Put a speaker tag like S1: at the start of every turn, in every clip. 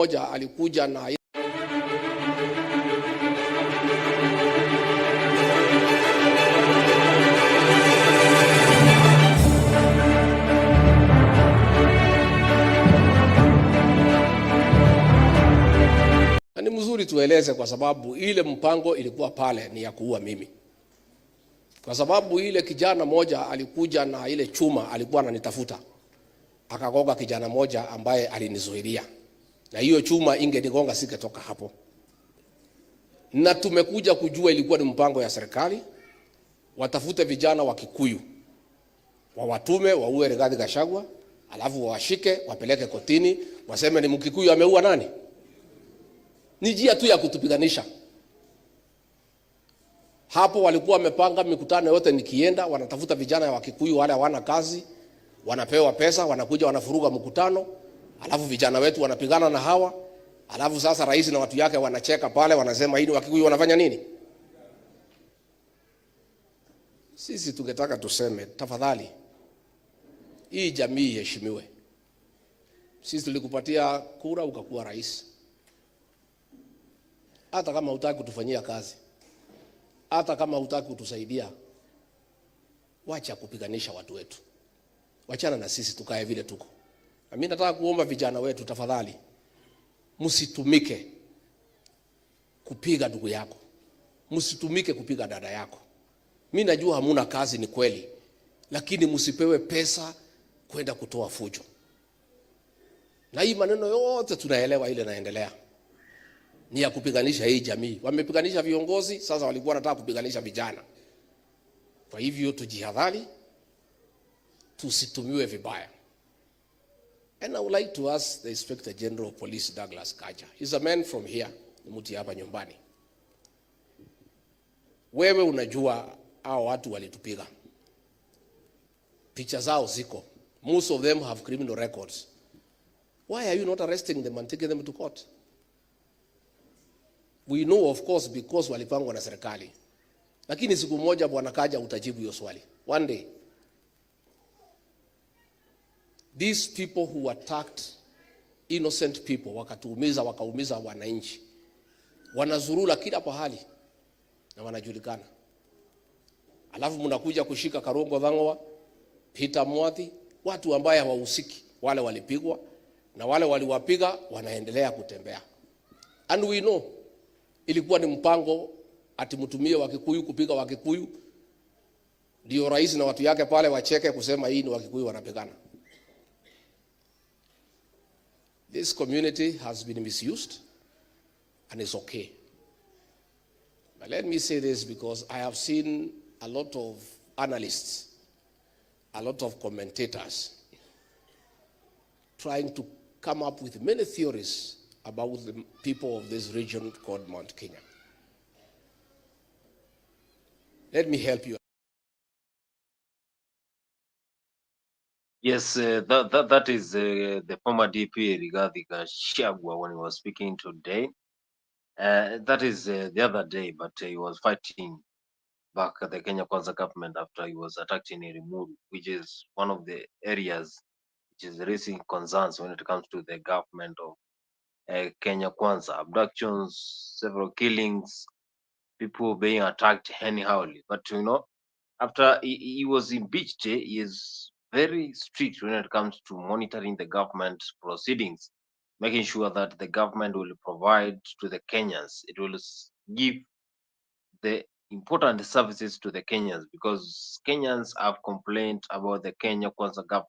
S1: Moja alikuja na ni mzuri tueleze, kwa sababu ile mpango ilikuwa pale ni ya kuua mimi, kwa sababu ile kijana moja alikuja na ile chuma, alikuwa ananitafuta akagonga kijana moja ambaye alinizuilia, na hiyo chuma ingenigonga singetoka hapo. Na tumekuja kujua ilikuwa ni mpango ya serikali, watafute vijana wa Kikuyu wawatume waue Rigathi Gachagua, alafu washike wapeleke kotini, waseme ni Mkikuyu ameua nani. Ni njia tu ya kutupiganisha. Hapo walikuwa wamepanga mikutano yote, nikienda wanatafuta vijana wa Kikuyu wale hawana kazi, wanapewa pesa, wanakuja wanafuruga mkutano, alafu vijana wetu wanapigana na hawa, alafu sasa rais na watu yake wanacheka pale, wanasema hii wa Kikuyu wanafanya nini? Sisi tungetaka tuseme, tafadhali hii jamii iheshimiwe. Sisi tulikupatia kura ukakuwa rais. Hata kama hutaki kutufanyia kazi, hata kama hutaki kutusaidia, wacha kupiganisha watu wetu. Wachana na sisi tukae vile tuko. Na mimi nataka kuomba vijana wetu, tafadhali msitumike kupiga ndugu yako. Msitumike kupiga dada yako. Mimi najua hamuna kazi, ni kweli, lakini msipewe pesa kwenda kutoa fujo. Na hii maneno yote tunaelewa ile naendelea ni ya kupiganisha hii jamii. Wamepiganisha viongozi, sasa walikuwa wanataka kupiganisha vijana. Kwa hivyo tujihadhari, tusitumiwe vibaya. And I would like to ask the Inspector General of Police, Douglas Kanja. He's a man from here, mti hapa nyumbani. Wewe unajua hao watu walitupiga. Picha zao ziko. Most of them have criminal records. Why are you not arresting them and taking them to court? We know, of course, because walipangwa na serikali. Lakini siku moja Bwana Kaja utajibu hiyo swali. One day. These people who attacked innocent people, wakatuumiza, wakaumiza wananchi, wanazurula kila pahali na wanajulikana. Alafu mnakuja kushika Karongo Dhangwa, Peter Mwathi, watu ambaye hawahusiki. Wale walipigwa na wale waliwapiga wanaendelea kutembea. And we know ilikuwa ni mpango ati mtumie wa Kikuyu kupiga wa Kikuyu, ndio rais na watu yake pale wacheke kusema hii ni wa Kikuyu wanapigana. This community has been misused and it's okay. But let me say this, because I have seen a lot of analysts, a lot of commentators trying to come up with many theories about the people of this region called Mount Kenya. Let me help you.
S2: Yes, that is the former DP Rigathi Gachagua when he was speaking today. That is the other day, but he was fighting back at the Kenya Kwanza government after he was attacked in Rimuru, which is one of the areas which is raising concerns when it comes to the government of Kenya Kwanza. Abductions, several killings, people being attacked anyhowly. But you know, after he was impeached, he is very strict when it comes to monitoring the government proceedings, making sure that the government will provide to the Kenyans. It will give the important services to the Kenyans, because Kenyans have complained about the Kenya Kwanza government.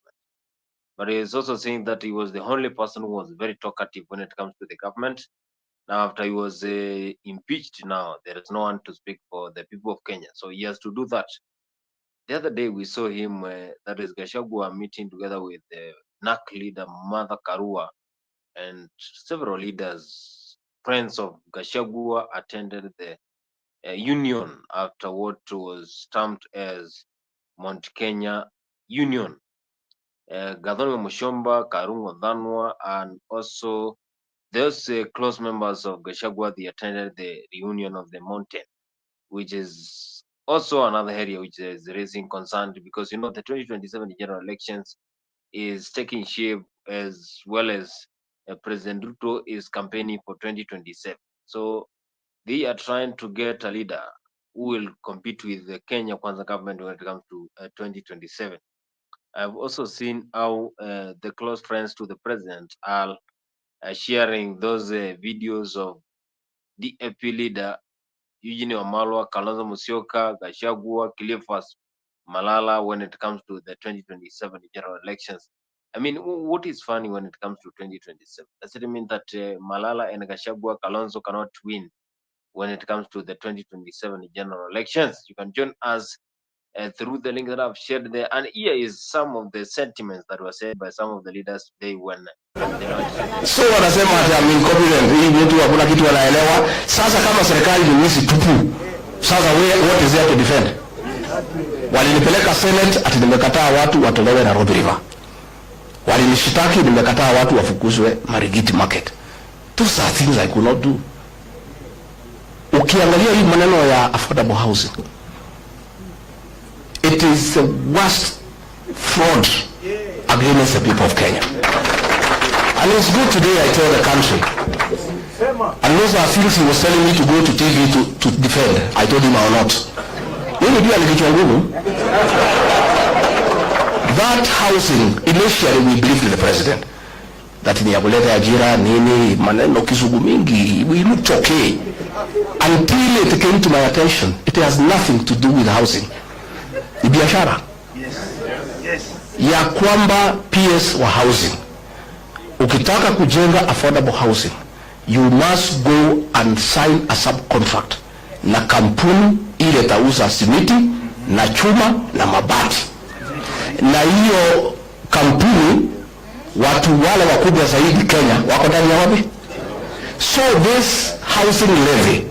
S2: But he is also saying that he was the only person who was very talkative when it comes to the government. Now, after he was impeached, now there is no one to speak for the people of Kenya. So he has to do that. The other day we saw him, that is Gachagua, meeting together with the NAC leader Martha Karua and several leaders, friends of Gachagua, attended the union after what was stamped as Mount Kenya Union. Gathoni Mushomba, Karungo Dhanwa, and also those close members of Gachagua, they attended the reunion of the mountain, which is also another area which is raising concern, because you know the 2027 general elections is taking shape, as well as President Ruto is campaigning for 2027. So they are trying to get a leader who will compete with the Kenya Kwanza government when it comes to 2027. I've also seen how the close friends to the president are sharing those videos of DAP leader Eugene Wamalwa, Kalonzo Musyoka, Gachagua, Cleophas Malala when it comes to the 2027 general elections. I mean, what is funny when it comes to 2027? Does it mean that Malala and Gachagua, Kalonzo cannot win when it comes to the 2027 general elections? You can join us through the link that I've shared there. And here is some of the sentiments that were said by some of the leaders today when they launched.
S3: So wanasema ati I'm incompetent, hii mtu hakuna kitu anaelewa. Sasa kama serikali ni wizi tupu, sasa what is there to defend? Walinipeleka Senate ati nimekataa watu watolewe Nairobi River. Walinishitaki nimekataa watu wafukuzwe Marigiti Market. Those are things I could not do. Ukiangalia hii maneno ya affordable housing, it is the worst fraud against the people of Kenya. And it's good today I tell the country. And those are things he was telling me to go to TV to defend. I told him I will not. That housing, initially we believed in the president. That ni abuleta ajira nini maneno kisugu mingi, we looked okay. Until it came to my attention, it has nothing to do with housing. Ni biashara. Yes. Ya kwamba PS wa housing. Ukitaka kujenga affordable housing, you must go and sign a subcontract na kampuni ile tauza simiti na chuma na mabati. Na hiyo kampuni watu wale wakubwa zaidi Kenya wako ndani ya wapi? So this housing levy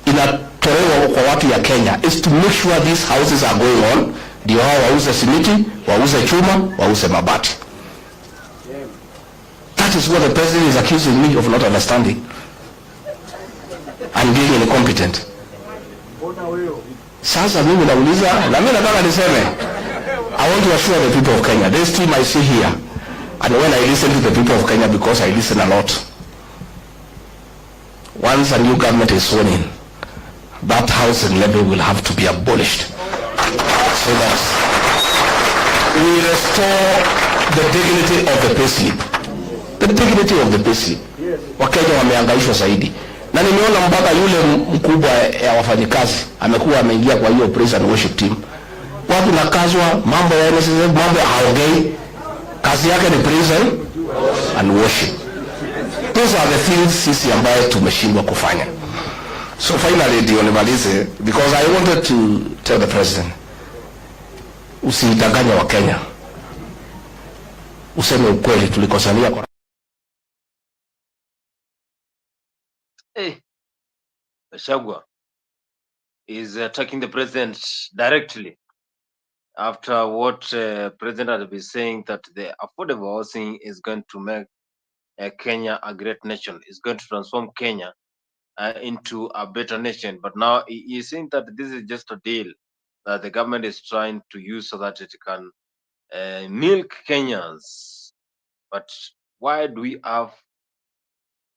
S3: inatolewa kwa watu ya Kenya is to make sure these houses are going on. Ndio hao wauze simiti, wauze chuma, wauze mabati. That is what the president is accusing me of not understanding and being incompetent. Sasa mimi nauliza, na mimi nataka niseme, I want to assure the people of Kenya, this team I see here, and when I listen to the people of Kenya, because I listen a lot, once a new government is sworn in, that housing levy will have to be abolished, so that we restore the dignity of the payslip. The dignity of the payslip. Wakenya wamehangaishwa zaidi. Na nimeona mpaka yule mkubwa ya wafanyikazi amekuwa ameingia kwa hiyo praise and worship team. Watu nakazwa mambo ya NSSF, mambo haongei. Kazi yake ni praise and worship. Those are the things sisi ambaye tumeshindwa kufanya. So finally ndio nimalize, because I wanted to tell the president, usidanganye wa Kenya. Useme ukweli, tulikosania kwa
S2: Gachagua is attacking the president directly after what president had been saying, that the affordable housing is going to make Kenya a great nation, is going to transform Kenya into a better nation. But now he is saying that this is just a deal that the government is trying to use so that it can milk Kenyans. But why do we have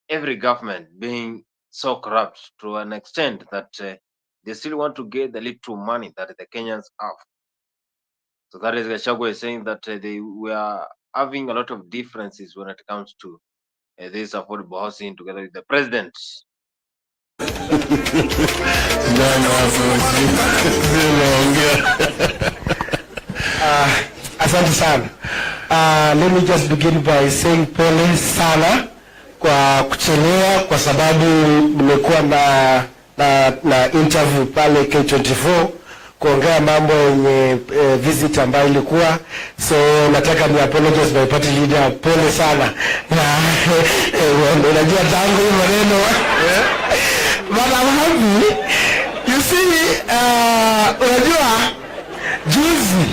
S2: every government being so corrupt to an extent that they still want to get the little money that the Kenyans have? So that is Gachagua is saying that they were having a lot of differences when it comes to this affordable housing together with the president.
S3: Asante sana. Let me just begin by saying pole sana kwa kuchelewa, kwa sababu nimekuwa na interview pale K24 kuongea mambo yenye visit ambayo ilikuwa, so nataka ni apologize by party leader, pole sana na unajua tangu hii maneno but I'm happy. You see, unajua juzi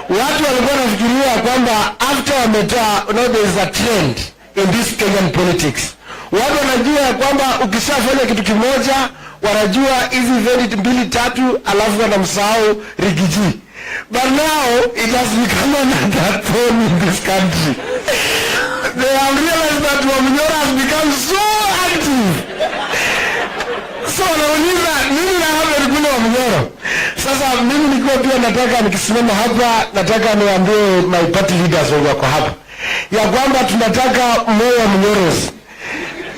S3: watu walikuwa nafikiria kwamba after wametoa, there is a trend in this Kenyan politics. Watu wanajua kwamba ukishafanya kitu kimoja wanajua hizi event mbili tatu alafu wanamsahau Rigiji. But now it has become another thing in this country. they have realized that Wamnyoro has become so active. So nauliza mimi na hapa nikuwa Wamnyoro. Sasa mimi nilikuwa pia nataka nikisimama hapa nataka niambie my party leaders wako hapa ya kwamba tunataka moyo wa Mnyoros.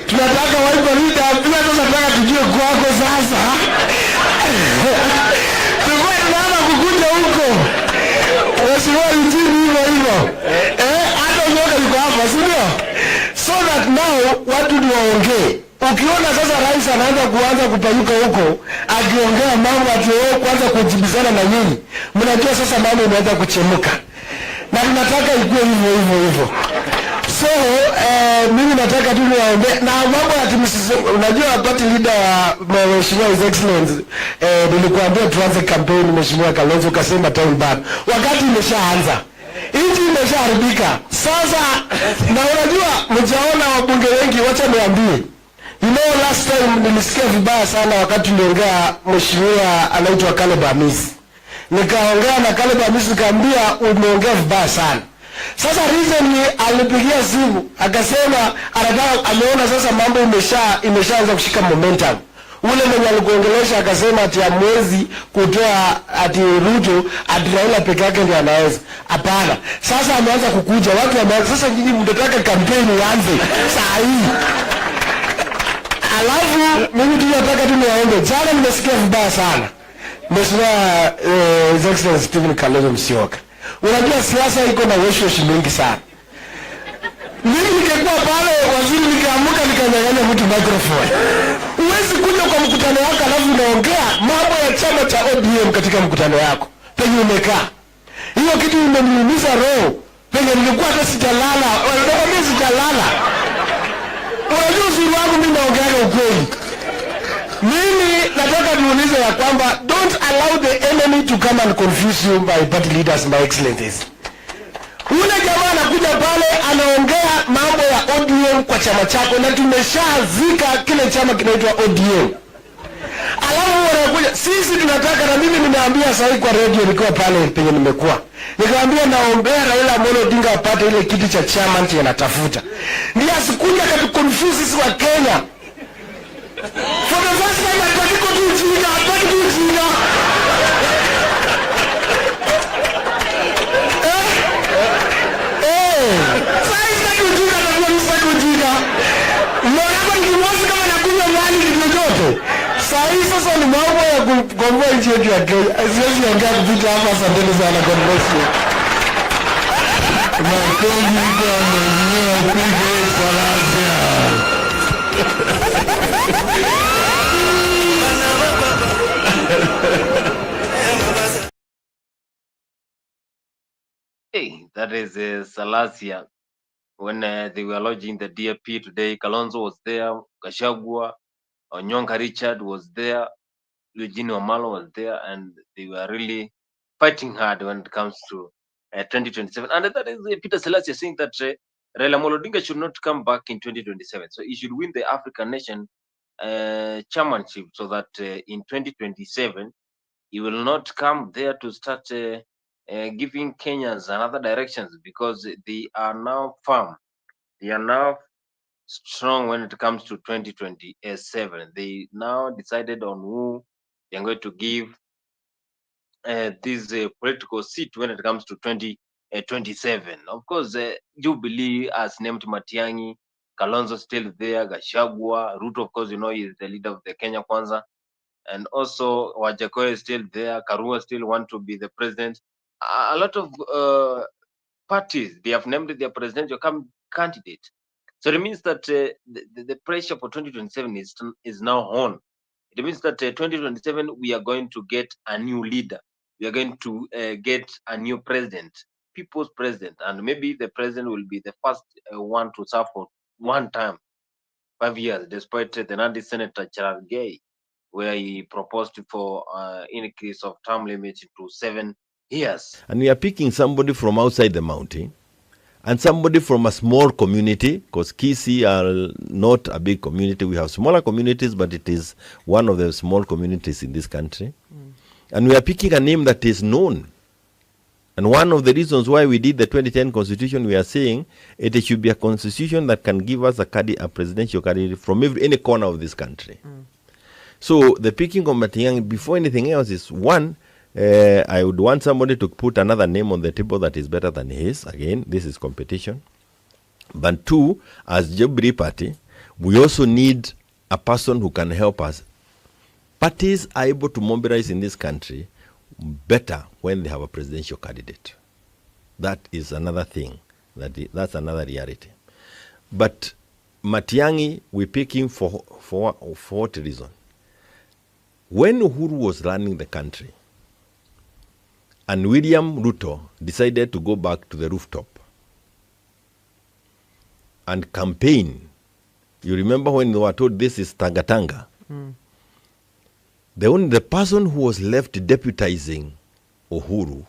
S3: Tunataka waipa leader pia tunataka tujue kwako sasa. Tunaanza kukuja huko. Mheshimiwa Eugene hivyo. Hata nyoka yuko hapa, si ndio? So that now watu waongee. Ukiona sasa rais anaanza kupayuka huko, akiongea mambo ati kwanza kujibizana na nyinyi, mnajua sasa mambo imeanza kuchemuka. Na tunataka ikuwe hivyo. So mimi nataka tu niwaombe na mambo ya unajua party leader wa Mheshimiwa His Excellency nilikuambia tuanze campaign Mheshimiwa Kalonzo kasema time back. Wakati imeshaanza. Nchi imeshaharibika. Sasa na unajua mjaona wabunge wengi, wacha niambie. You know last time nilisikia vibaya sana wakati niliongea Mheshimiwa anaitwa Kalonzo Hamisi. Nikaongea na Kalonzo Hamisi nikamwambia umeongea vibaya sana. Sasa recently alipigia simu akasema anataka ameona sasa mambo imeshaanza kushika momentum. Ule mwenye alikuongelesha akasema ati amwezi kutoa ati Ruto ati Raila peke yake ndiye anaweza. Hapana. Sasa ameanza kukuja watu wameanza sasa nyinyi mtataka kampeni ianze saa hii. Alafu mimi tunataka tu niwaombe. Jana nimesikia vibaya sana. Mheshimiwa His Excellency Stephen Kalonzo Musyoka. Unajua siasa iko na weshoshi mingi sana. Mimi nikikuwa pale waziri nikaamuka nikanyang'anya mtu microphone. Uwezi kuja kwa mkutano wako alafu unaongea mambo ya chama cha ODM katika mkutano wako. Penye umekaa. Hiyo kitu imeniumiza roho. Penye nilikuwa hata sijalala. Wanaambia sijalala. Unajua uzuri wangu mimi naongea ukweli. Mimi nataka niulize ya kwamba don't allow the enemy to come and confuse you by party leaders, my excellencies. Ule jamaa anakuja pale anaongea mambo ya ODM kwa chama chako na tumeshazika kile chama kinaitwa ODM. Alafu wanakuja sisi tunataka na mimi nimeambia sasa kwa radio nikiwa pale penye nimekuwa. Nikamwambia naombea Raila Amolo Odinga apate ile kiti cha chairman anatafuta. Ndiye asikuja katukonfuse sisi wa Kenya. For the first time ataki kujinga. Sasa kujinga na kujinga. Mbona nikimosi kama nakunywa maji kidogo. Sasa ni mambo ya kukomboa nchi yetu ya Kenya. Siwezi ongea kupita hapa asanteni sana God bless you. Makofi kwa mwenyewe pige Salasia.
S2: Hey, that is Salasia. When they were lodging the DAP today, Kalonzo was there, Gachagua, Onyonka Richard was there, Eugene Wamalwa was there, and they were really fighting hard when it comes to 2027. And that is Peter Salasia saying that Raila Amolo Odinga should not come back in 2027. So he should win the African Nation chairmanship so that in 2027 he will not come there to start giving Kenyans another directions, because they are now firm. They are now strong when it comes to 2027. They now decided on who they are going to give this political seat when it comes to 2027. Of course, Jubilee has named Matiang'i, Kalonzo still there, Gachagua, Ruto, of course, you know, he is the leader of the Kenya Kwanza, and also Wajakoya is still there, Karua still want to be the president. A lot of parties, they have named their presidential candidate. So it means that the pressure for 2027 is now on. It means that 2027 we are going to get a new leader. We are going to get a new president, people's president, and maybe the president will be the first one to serve for one term, 5 years, despite the Nandi Senator Cherargei, where he proposed for increase of term limit to 7 years.
S4: And we are picking somebody from outside the mountain and somebody from a small community, because Kisii are not a big community. We have smaller communities, but it is one of the small communities in this country. And we are picking a name that is known And one of the reasons why we did the 2010 constitution, we are saying it should be a constitution that can give us a presidential candidate from any corner of this country. So the picking of Matiang'i, before anything else, is one, I would want somebody to put another name on the table that is better than his. Again, this is competition. But two, as Jubilee Party, we also need a person who can help us. Parties are able to mobilize in this country better when they have a presidential candidate. That is another thing. That's another reality. But Matiang'i, we pick him for what reason? When Uhuru was running the country and William Ruto decided to go back to the rooftop and campaign, you remember when they were told this is Tanga-Tanga? The person who was left deputizing Uhuru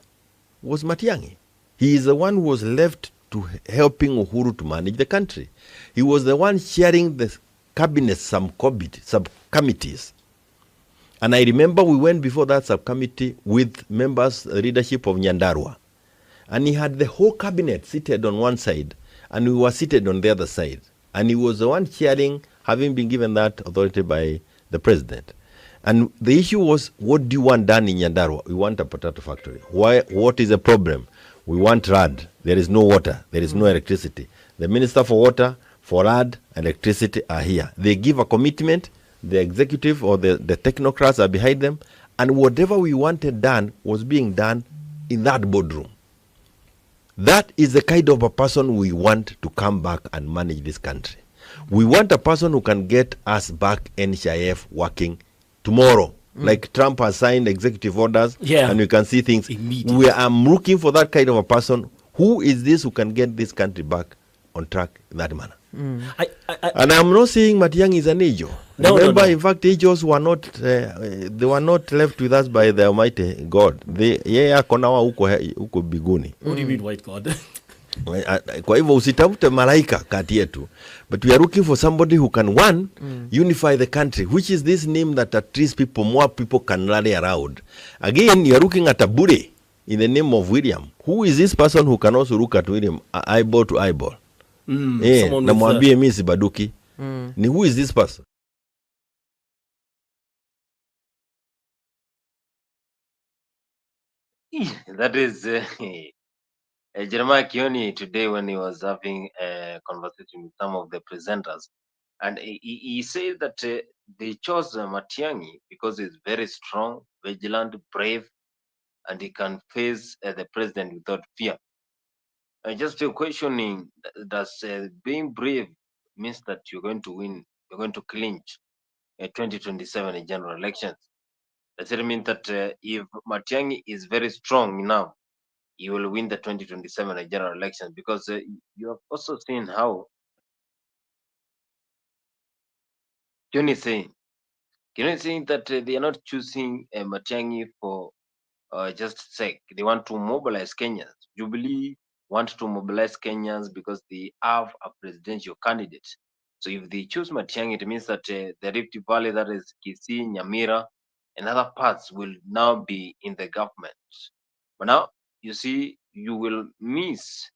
S4: was Matiang'i. He is the one who was left to helping Uhuru to manage the country. He was the one chairing the cabinet subcommittees. And I remember we went before that subcommittee with members, leadership of Nyandarua. And he had the whole cabinet seated on one side, and we were seated on the other side. And he was the one chairing, having been given that authority by the president. And the issue was, what do you want done in Nyandarua? We want a potato factory. Why? What is the problem? We want RAD. There is no water. There is no electricity. The Minister for Water, for RAD, electricity are here. They give a commitment. The executive or the technocrats are behind them. And whatever we wanted done was being done in that boardroom. That is the kind of a person we want to come back and manage this country. We want a person who can get us back NHIF working tomorrow. Like Trump has signed executive orders, and we can see things. I'm looking for that kind of a person. Who is this who can get this country back on track in that manner? And I'm not saying Matiang'i is an angel. Remember, in fact, angels were not, they were not left with us by the Almighty God. Konawa uko biguni.
S5: What do you mean, white God?
S4: Kwa hivyo usitafute malaika kati yetu, but we are looking for somebody who can unify the country, which is this name that at least more people can rally around. Again, you are looking at a Bure in the name of William. Who is this person who can also look at William eyeball to eyeball? Na mwambie mimi sibaduki. Ni who is this person?
S2: That is Jeremiah Kioni today when he was having a conversation with some of the presenters. And he said that they chose Matiang'i because he's very strong, vigilant, brave, and he can face the president without fear. Just questioning, does being brave means that you're going to win, you're going to clinch 2027 general elections? Does it mean that if Matiang'i is very strong enough, he will win the 2027 general elections? Because you have also seen how Kioni is saying that they are not choosing Matiang'i for just sake. They want to mobilize Kenyans. Jubilee want to mobilize Kenyans because they have a presidential candidate. So if they choose Matiang'i, it means that the Rift Valley, that is Kisii, Nyamira, and other parts will now be in the government. But now, you see, you will miss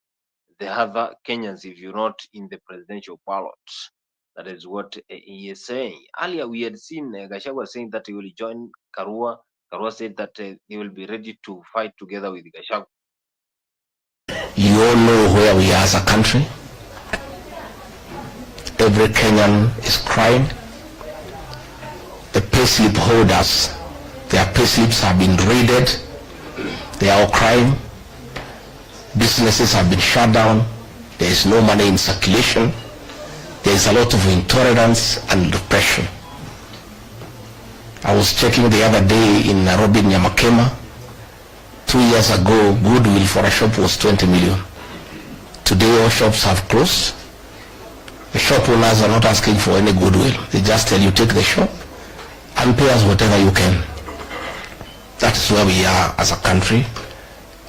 S2: the other Kenyans if you're not in the presidential ballot. That is what he is saying. Earlier, we had seen Gachagua saying that he will join Karua. Karua said that they will be ready to fight together with Gachagua.
S3: You all know where we are as a country. Every Kenyan is crying. The payslip holders, their payslips have been raided. They are all crying. Businesses have been shut down. There is no money in circulation. There is a lot of intolerance and repression. I was checking the other day in Nairobi, Nyamakema. 2 years ago, goodwill for a shop was 20 million. Today, all shops have closed. The shop owners are not asking for any goodwill. They just tell you, take the shop and pay us whatever you can. That's where we are as a country.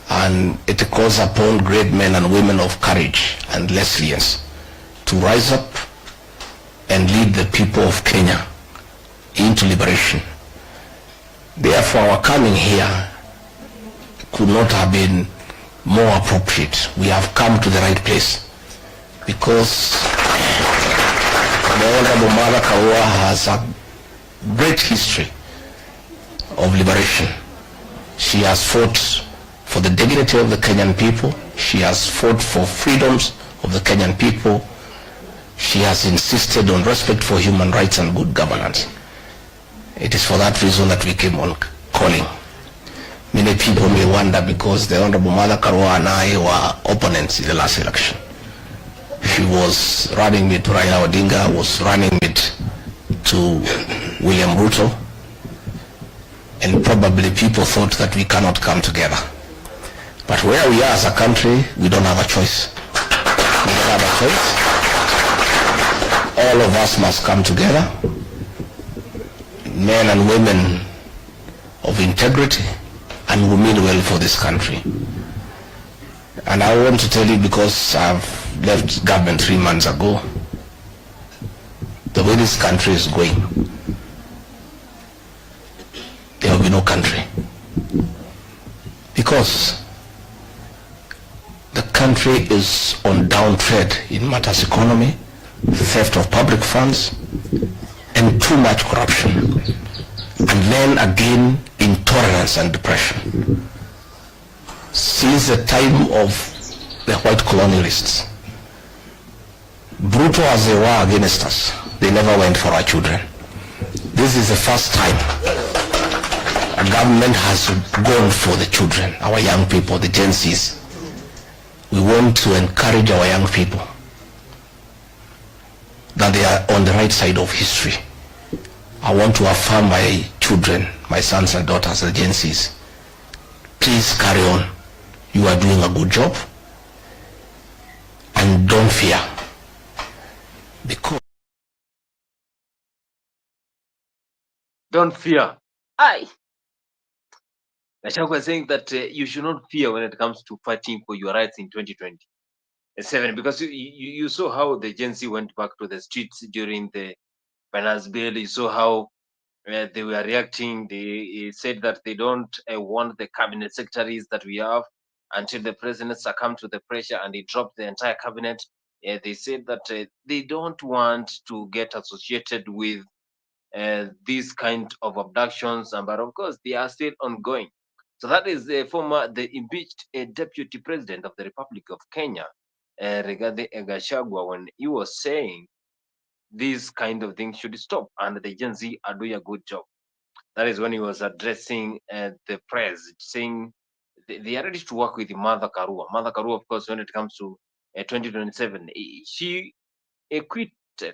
S3: And it calls upon great men and women of courage and resilience to rise up and lead the people of Kenya into liberation. Therefore, our coming here could not have been more appropriate. We have come to the right place because the Honorable Mother Karua has a great history of liberation. She has fought for the dignity of the Kenyan people. She has fought for freedoms of the Kenyan people. She has insisted on respect for human rights and good governance. It is for that reason that we came on calling. Many people may wonder because the Honorable Mother Karua and I were opponents in the last election. She was running mate to Raila Odinga, was running mate to William Ruto, and probably people thought that we cannot come together. But where we are as a country, we don't have a choice. We don't have a choice. All of us must come together, men and women of integrity, and who mean well for this country. And I want to tell you, because I've left government 3 months ago, the way this country is going, there will be no country. Because the country is on downtrend in matters economy, theft of public funds, and too much corruption. And then again, intolerance and depression. Since the time of the white colonialists, brutal as they were against us, they never went for our children. This is the first time a government has gone for the children, our young people, the Gen Zs. We want to encourage our young people that they are on the right side of history. I want to affirm my children, my sons and daughters, the Gen Zs. Please carry on. You are doing a good job. And don't fear. Because
S2: Don't fear.
S5: Aye.
S2: Gachagua is saying that you should not fear when it comes to fighting for your rights in 2027, because you saw how the Gen Z went back to the streets during the finance bill. You saw how they were reacting. They said that they don't want the cabinet secretaries that we have until the president succumbed to the pressure and he dropped the entire cabinet. They said that they don't want to get associated with these kind of abductions, but of course they are still ongoing. So that is the impeached Deputy President of the Republic of Kenya, Rigathi Gachagua, when he was saying these kind of things should stop and the Gen Z are doing a good job. That is when he was addressing the press, saying they are ready to work with Mother Karua. Mother Karua, of course, when it comes to 2027, she quitted the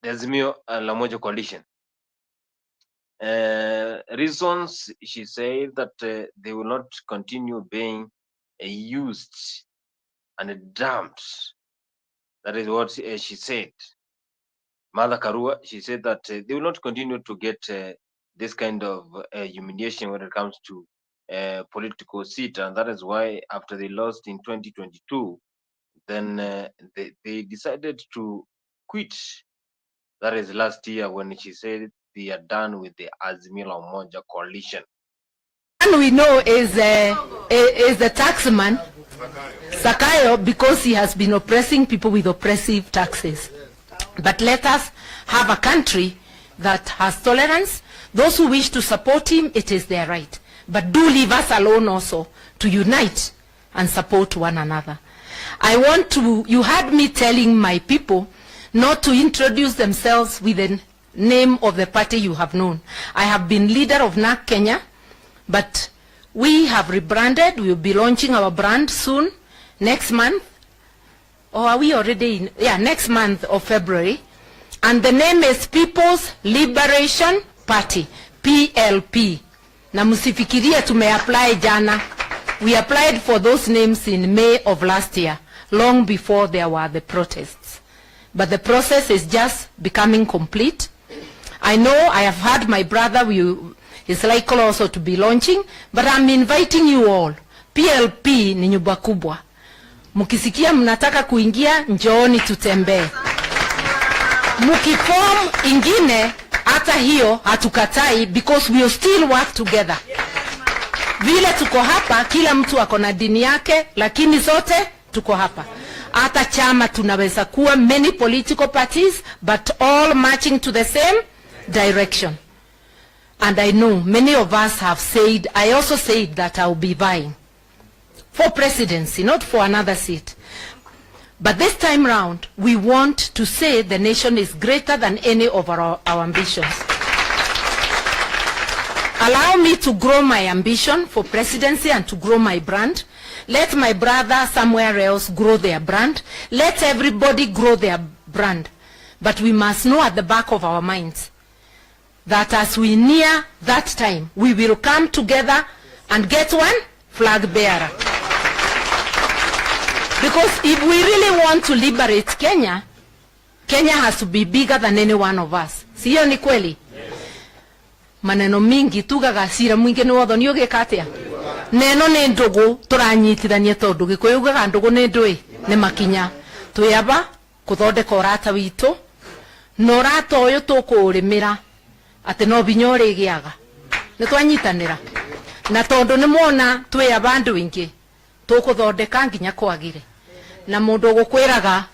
S2: Azimio la Umoja coalition. Reasons, she said that they will not continue being used and dumped. That is what she said. Mother Karua, she said that they will not continue to get this kind of humiliation when it comes to political seat, and that is why after they lost in 2022, then they decided to quit. That is last year when she said they are done with the Azimio la Umoja coalition.
S5: And we know is the taxman, Sakayo, because he has been oppressing people with oppressive taxes. But let us have a country that has tolerance. Those who wish to support him, it is their right. But do leave us alone also to unite and support one another. You heard me telling my people not to introduce themselves with the name of the party you have known. I have been leader of NARC Kenya, but we have rebranded. We will be launching our brand soon, next month. Or are we already in? Yeah, next month of February. And the name is People's Liberation Party, PLP. Na musifikiria tume-apply jana. We applied for those names in May of last year, long before there were the protests. But the process is just becoming complete. I know I have heard my brother is likely also to be launching, but I'm inviting you all. PLP ni nyumba kubwa. Mukisikia mnataka kuingia, njooni tutembee. Mukiform ingine, hata hiyo hatukatai, because we will still work together. Vile tuko hapa, kila mtu ako na dini yake, lakini sote tuko hapa. Hata chama tunaweza kuwa many political parties, but all marching to the same direction. And I know many of us have said, I also said that I'll be vying for presidency, not for another seat. But this time round, we want to say the nation is greater than any of our ambitions. Allow me to grow my ambition for presidency and to grow my brand. Let my brother somewhere else grow their brand. Let everybody grow their brand. But we must know at the back of our minds that as we near that time, we will come together and get one flag bearer. Because if we really want to liberate Kenya, Kenya has to be bigger than any one of us. Siyo ni kweli? Maneno mingi tugaga cira mwingi ni wotho ni ugika atia. Neno ni ndugu turanyitithania tondu gikuyu ugaga ndugu ni ndui ni makinya. Tuyaba kuthondeka urata witu. No urata uyu tukuurimira ati no binya urigiaga. Ni twanyitanira. Na tondu ni mwona tuyaba andu ingi tukuthondeka nginya kwagire. Na mundu gukwiraga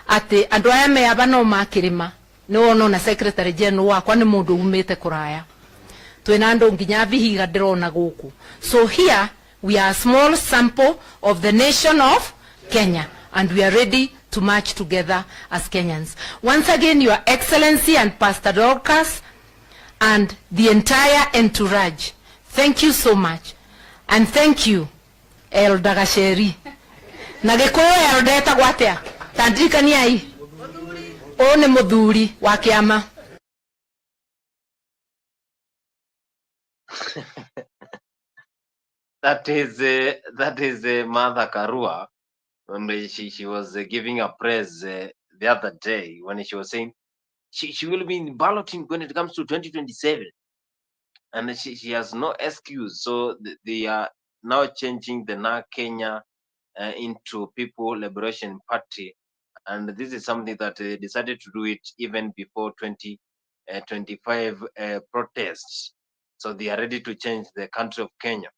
S5: ati andu aya meaba no makirima. Ni wona na secretary general wakwa ni mundu umite kuraya. Twina andu nginya vihiga ndirona guku. So here we are a small sample of the nation of Kenya, and we are ready to march together as Kenyans. Once again, Your Excellency and Pastor Dorcas and the entire entourage, thank you so much. And thank you, Elder Gacheri. Nagikuyu Elder etagwo atia? Tandikania hii. One muthuri wa kiama.
S2: That is Martha Karua when she was giving a praise the other day when she was saying she will be in balloting when it comes to 2027, and she has no excuse. So they are now changing the Na Kenya into People Liberation Party, and this is something that they decided to do it even before 2025 protests. So they are ready to change the country of Kenya.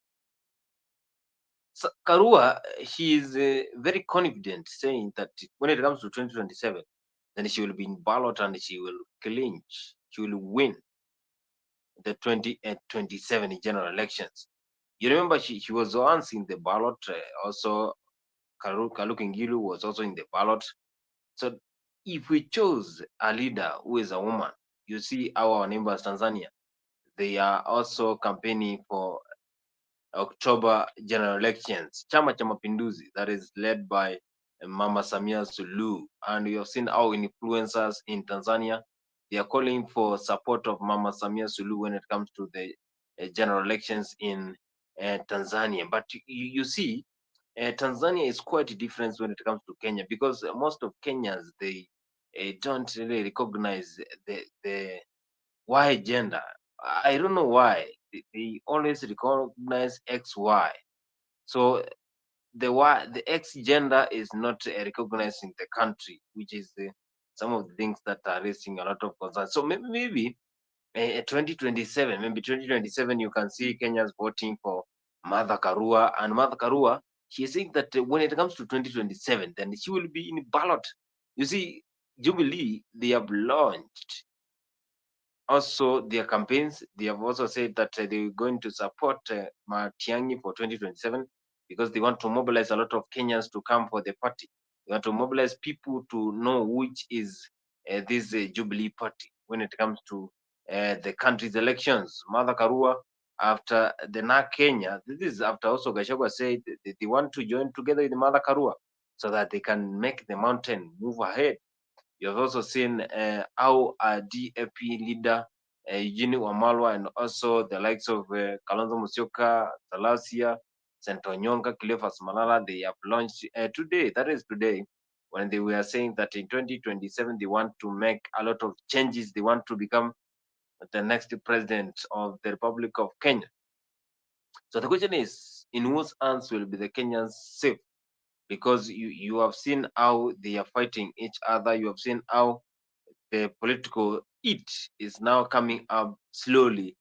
S2: So Karua, she is very confident, saying that when it comes to 2027, then she will be in ballot and she will clinch, she will win the 2027 general elections. You remember she was once in the ballot. Also, Kaluki Ngilu was also in the ballot. So if we chose a leader who is a woman, you see our neighbors Tanzania, they are also campaigning for October general elections, Chama cha Mapinduzi, that is led by Mama Samia Suluhu. And we have seen how influencers in Tanzania, they are calling for support of Mama Samia Suluhu when it comes to the general elections in Tanzania. But you see, Tanzania is quite different when it comes to Kenya, because most of Kenyans, they don't really recognize the Y gender. I don't know why. They always recognize XY. So the X gender is not recognized in the country, which is some of the things that are raising a lot of concern. So maybe 2027, maybe 2027, you can see Kenyans voting for Martha Karua, and Martha Karua, she is saying that when it comes to 2027, then she will be in ballot. You see, Jubilee, they have launched also their campaigns. They have also said that they're going to support Matiang'i for 2027 because they want to mobilize a lot of Kenyans to come for the party. They want to mobilize people to know which is this Jubilee party when it comes to the country's elections. Martha Karua, after the Na Kenya, this is after also Gachagua said they want to join together with Martha Karua so that they can make the mountain move ahead. You have also seen how a DAP leader, Eugene Wamalwa, and also the likes of Kalonzo Musyoka, Salasia, Sentonyonga, Cleophas Malala, they have launched today. That is today, when they were saying that in 2027 they want to make a lot of changes. They want to become the next president of the Republic of Kenya. So the question is, in whose hands will be the Kenyans safe? Because you have seen how they are fighting each other. You have seen how the political heat is now coming up slowly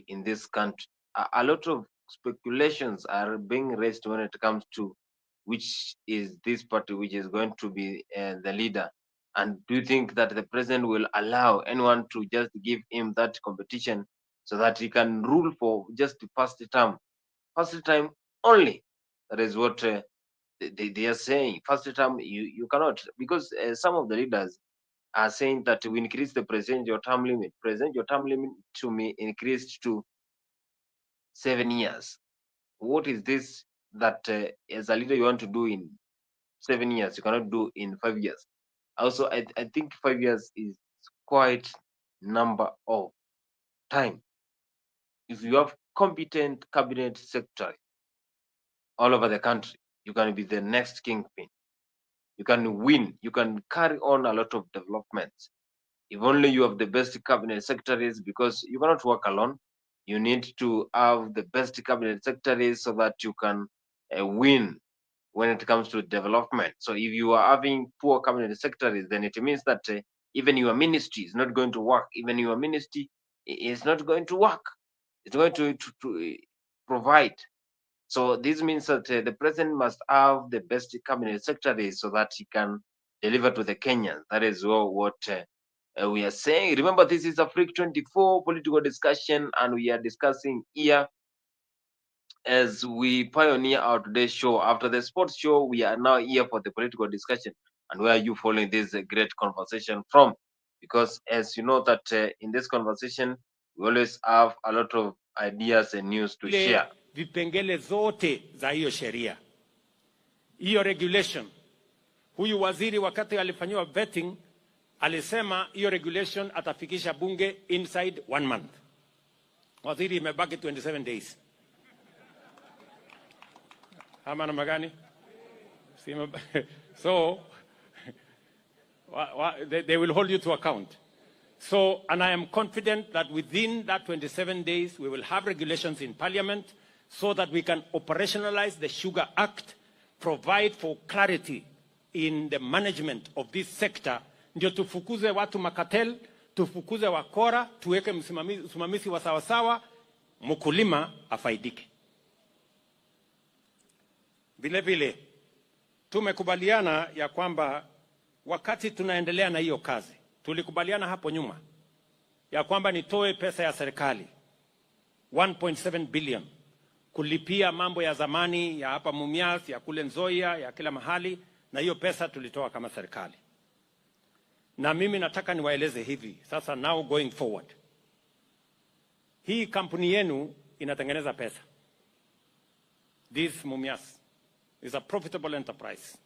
S2: in this country. A lot of speculations are being raised when it comes to which is this party which is going to be the leader. And do you think that the president will allow anyone to just give him that competition so that he can rule for just the first term? First time only. That is what they are saying. First term, you cannot, because some of the leaders are saying that we increase the presidential term limit. Presidential term limit to me increased to 7 years. What is this that as a leader you want to do in 7 years, you cannot do in 5 years? Also, I think 5 years is quite number of time. If you have competent cabinet secretary all over the country, you can be the next kingpin. You can win. You can carry on a lot of developments. If only you have the best cabinet secretaries, because you cannot work alone. You need to have the best cabinet secretaries so that you can win when it comes to development. So if you are having poor cabinet secretaries, then it means that even your ministry is not going to work. Even your ministry is not going to work. It's going to provide. So this means that the president must have the best cabinet secretaries so that he can deliver to the Kenyans. That is what we are saying. Remember, this is a Freak 24 political discussion, and we are discussing here as we pioneer our today's show. After the sports show, we are now here for the political discussion. And where are you following this great conversation from? Because as you know that in this conversation, we always have a lot of ideas and news to share.
S6: Vipengele zote za hiyo sheria, hiyo regulation. Huyu waziri wakati alifanyiwa vetting alisema hiyo regulation atafikisha bunge inside 1 month. Waziri imebaki 27 days. Ama namna gani? So they will hold you to account. So, and I am confident that within that 27 days we will have regulations in Parliament so that we can operationalize the Sugar Act, provide for clarity in the management of this sector, ndio tufukuze watu makatel, tufukuze wakora, tuweke msimamizi wa sawasawa, mkulima afaidike. Vile vile, tumekubaliana ya kwamba wakati tunaendelea na hiyo kazi, tulikubaliana hapo nyuma ya kwamba nitoe pesa ya serikali 1.7 billion kulipia mambo ya zamani ya hapa Mumias, ya kule Nzoia, ya kila mahali, na hiyo pesa tulitoa kama serikali. Na mimi nataka niwaeleze hivi sasa, now going forward, hii kampuni yenu inatengeneza pesa. This Mumias is a profitable enterprise.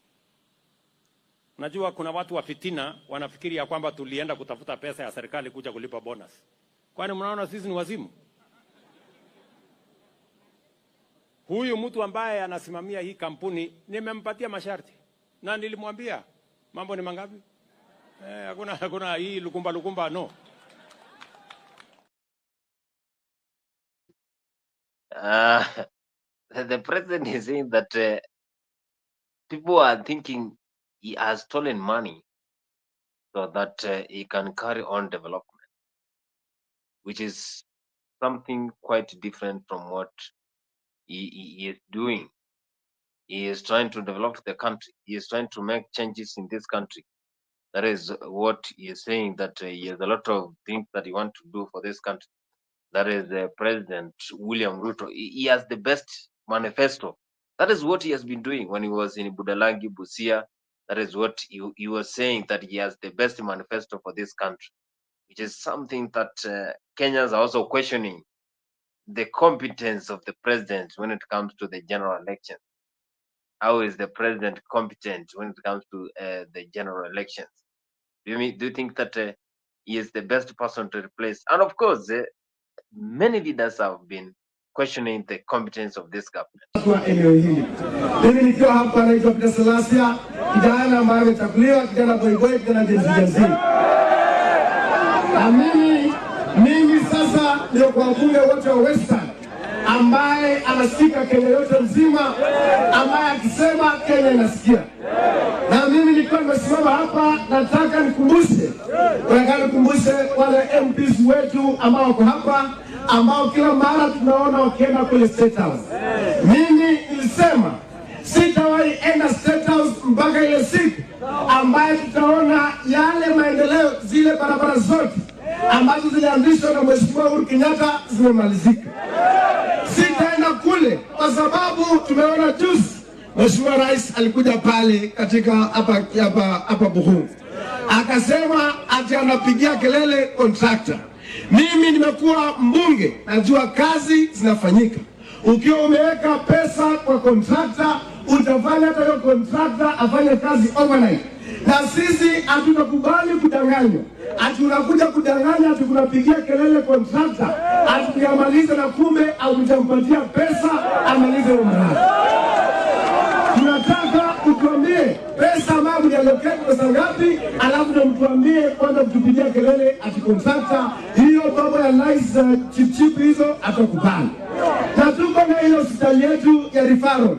S6: Najua kuna watu wa fitina wanafikiri ya kwamba tulienda kutafuta pesa ya serikali kuja kulipa bonus. Kwani mnaona sisi ni wazimu? Huyu mtu ambaye anasimamia hii kampuni nimempatia masharti. Na nilimwambia mambo ni mangapi? Hakuna hii lukumba no.
S2: The president is saying that people are thinking he has stolen money so that he can carry on development, which is something quite different from what he is doing. He is trying to develop the country. He is trying to make changes in this country. That is what he is saying, that he has a lot of things that he wants to do for this country. That is President William Ruto. He has the best manifesto. That is what he has been doing when he was in Budalangi, Busia. That is what he was saying, that he has the best manifesto for this country, which is something that Kenyans are also questioning the competence of the president when it comes to the general election. How is the president competent when it comes to the general elections? Do you think that he is the best person to replace? And of course, many leaders have been questioning the competence of this government.
S7: Mimi nikiwa hapa naitwa Peter Salasia, kijana ambaye amechaguliwa, kijana boy, kijana jenzi. Na mimi sasa ndio kwa mbunge wote wa Western ambaye anasikika Kenya yote mzima, ambaye akisema Kenya inasikia. Na mimi nilikuwa nimesimama hapa, nataka nikumbushe wale MPs wetu ambao wako hapa, ambao kila mara tunaona wakienda kule State House. Mimi nilisema sitawahi enda State House mpaka ile siku ambayo tutaona yale maendeleo, zile barabara zote ambazo zilianzishwa na Mheshimiwa Uhuru Kenyatta zimemalizika. Sitaenda kule kwa sababu tumeona juzi Mheshimiwa Rais alikuja pale katika hapa Buhungu, akasema ati anapigia kelele contractor. Mimi nimekuwa mbunge, najua kazi zinafanyika. Ukiwa umeweka pesa kwa contractor, utafanya hata hiyo contractor afanye kazi overnight. Na sisi hatutakubali kudanganywa. Ati unakuja kudanganya, ati kunapigia kelele contractor, ati kuyamaliza na kumbe au kujampatia pesa amalize umradi. Tunataka utuambie pesa ambayo mliallocate pesa ngapi, alafu ndio mtuambie kwanza kutupigia kelele ati contractor. Hiyo mambo ya nice chip hizo atakubali. Na tuko na hiyo hospitali yetu ya referral.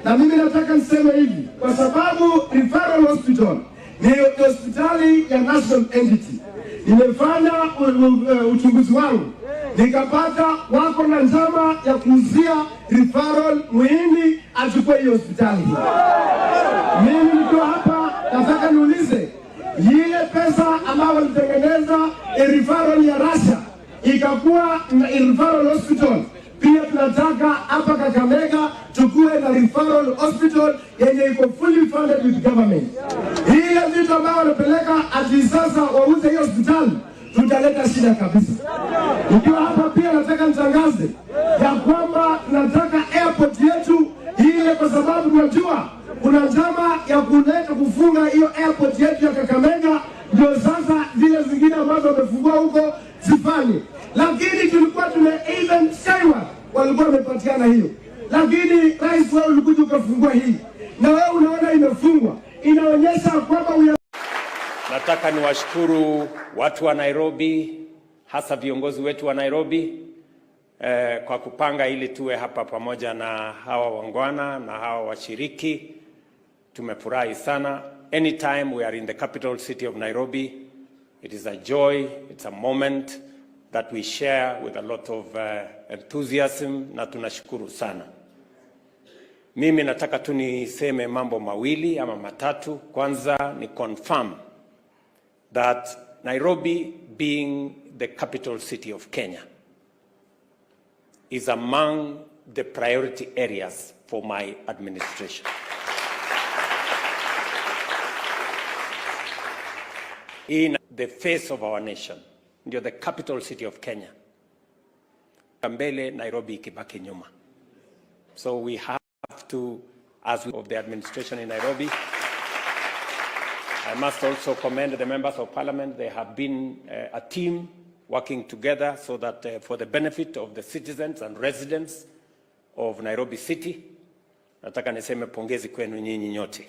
S7: Na mimi nataka niseme hivi, kwa sababu referral hospital ni hospitali ya national entity. Nimefanya uchunguzi wangu, nikapata wako na njama ya kuuzia referral Muhindi achukue hiyo hospitali. Mimi niko hapa, nataka niulize, ile pesa ambayo walitengeneza referral ya Russia ikakuwa referral hospital, pia tunataka hapa Kakamega tukue na referral hospital yenye iko fully funded with government. Ile vitu ambao wanapeleka ati sasa wauze hiyo hospitali, tutaleta shida kabisa. Ukiwa hapa pia nataka nitangaze ya kwamba tunataka airport yetu ile, kwa sababu tunajua kuna njama ya kuleta kufunga hiyo airport yetu ya Kakamega, ndio sasa zile zingine ambazo wamefungua huko zifanye. Lakini tulikuwa even Skyward walikuwa wamepatiana hiyo, lakini rais wao ulikuja ukafungua hii, na wewe unaona imefungwa, inaonyesha kwamba
S6: nataka niwashukuru watu wa Nairobi, hasa viongozi wetu wa Nairobi kwa kupanga ili tuwe hapa pamoja na hawa wangwana na hawa washiriki. Tumefurahi sana. Anytime we are in the capital city of Nairobi, it is a joy, it's a moment that we share with a lot of enthusiasm, na tunashukuru sana. Mimi nataka tu niseme mambo mawili ama matatu. Kwanza ni confirm that Nairobi, being the capital city of Kenya, is among the priority areas for my administration. In the face of our nation, ndio the capital city of Kenya, mbele Nairobi ikibaki nyuma. So we have to, as we of the administration in Nairobi, I must also commend the members of parliament. They have been a team working together so that for the benefit of the citizens and residents of Nairobi City. Nataka niseme pongezi kwenu nyinyi nyote.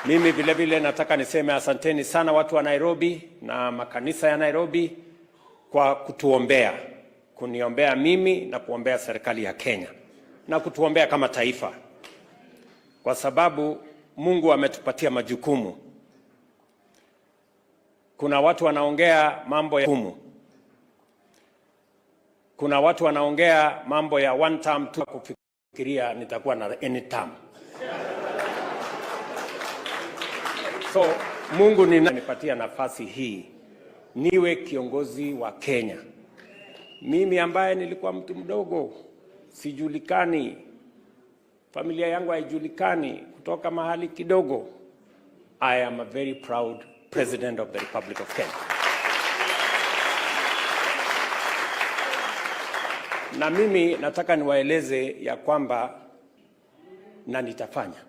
S6: Mimi vile vile nataka niseme asanteni sana watu wa Nairobi na makanisa ya Nairobi kwa kutuombea, kuniombea mimi na kuombea serikali ya Kenya na kutuombea kama taifa, kwa sababu Mungu ametupatia majukumu. Kuna watu wanaongea mambo ya hukumu. Kuna watu wanaongea mambo ya one term tu, kufikiria nitakuwa na any term. So Mungu nipatia nafasi hii niwe kiongozi wa Kenya. Mimi ambaye nilikuwa mtu mdogo, sijulikani, familia yangu haijulikani, kutoka mahali kidogo, I am a very proud President of the Republic of Kenya. Na mimi nataka niwaeleze ya kwamba na nitafanya.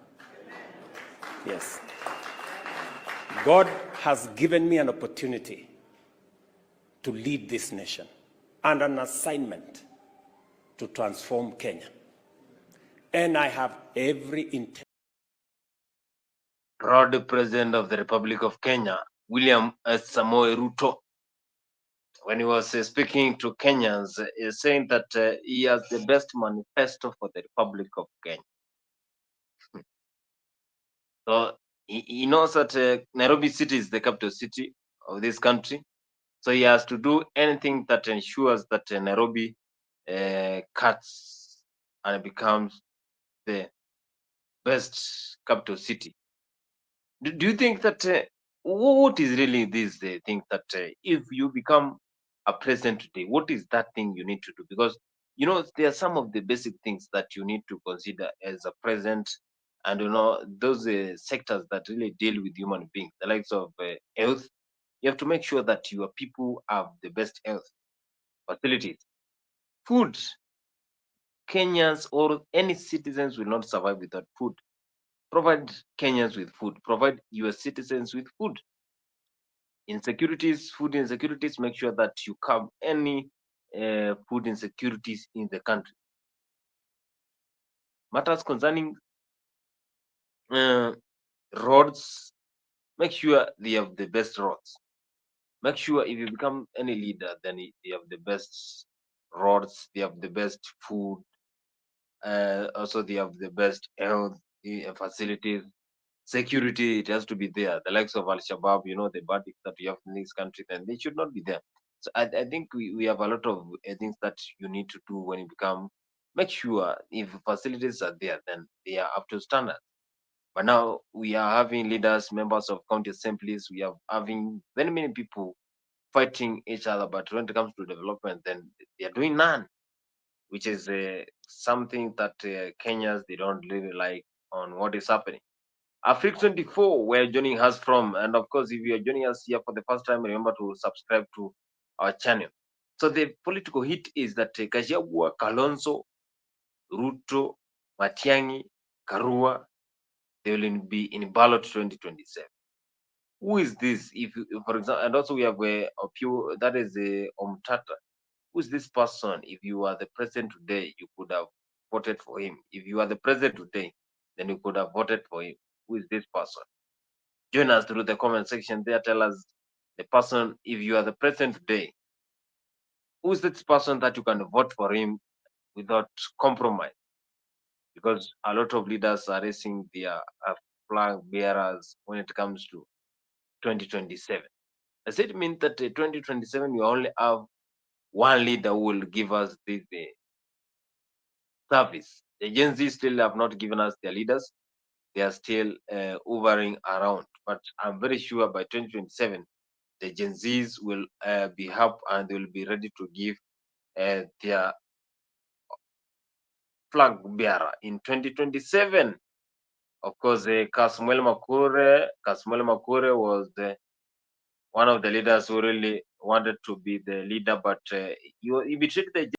S6: Yes. God has given me an opportunity to lead this nation and an assignment to transform Kenya. And I have every intent.
S2: Proud President of the Republic of Kenya, William Samoei Ruto, when he was speaking to Kenyans, is saying that he has the best manifesto for the Republic of Kenya. So he knows that Nairobi City is the capital city of this country. So he has to do anything that ensures that Nairobi cuts and becomes the best capital city. Do you think that what is really this thing that if you become a president today, what is that thing you need to do? Because you know there are some of the basic things that you need to consider as a president, and you know those sectors that really deal with human beings, the likes of health. You have to make sure that your people have the best health facilities, food. Kenyans or any citizens will not survive without food. Provide Kenyans with food. Provide your citizens with food. Insecurities, food insecurities, make sure that you curb any food insecurities in the country. Matters concerning roads, make sure they have the best roads. Make sure if you become any leader, then they have the best roads, they have the best food, also they have the best health facilities. Security, it has to be there. The likes of Al Shabaab, you know, the bandits that we have in this country, then they should not be there. So I think we have a lot of things that you need to do when you become. Make sure if facilities are there, then they are up to standard. But now we are having leaders, members of county assemblies, we are having very many people fighting each other. But when it comes to development, then they are doing none, which is something that Kenyans they don't really like on what is happening. Africa 24, where joining us from. And of course, if you are joining us here for the first time, remember to subscribe to our channel. So the political hit is that Gachagua, Kalonzo, Ruto, Matiang'i, Karua, they will be in ballot 2027. Who is this? If for example, and also we have a few, that is Omtata. Who is this person? If you are the president today, you could have voted for him. If you are the president today, then you could have voted for him. Who is this person? Join us through the comment section there. Tell us the person, if you are the president today, who is this person that you can vote for him without compromise? Because a lot of leaders are raising their flag bearers when it comes to 2027. Does it mean that 2027 you only have one leader who will give us this service? The Gen Z still have not given us their leaders. They are still hovering around. But I'm very sure by 2027, the Gen Zs will be up and they will be ready to give their flag bearer in 2027. Of course, Kasmuel Makure was one of the leaders who really wanted to be the leader, but he betrayed the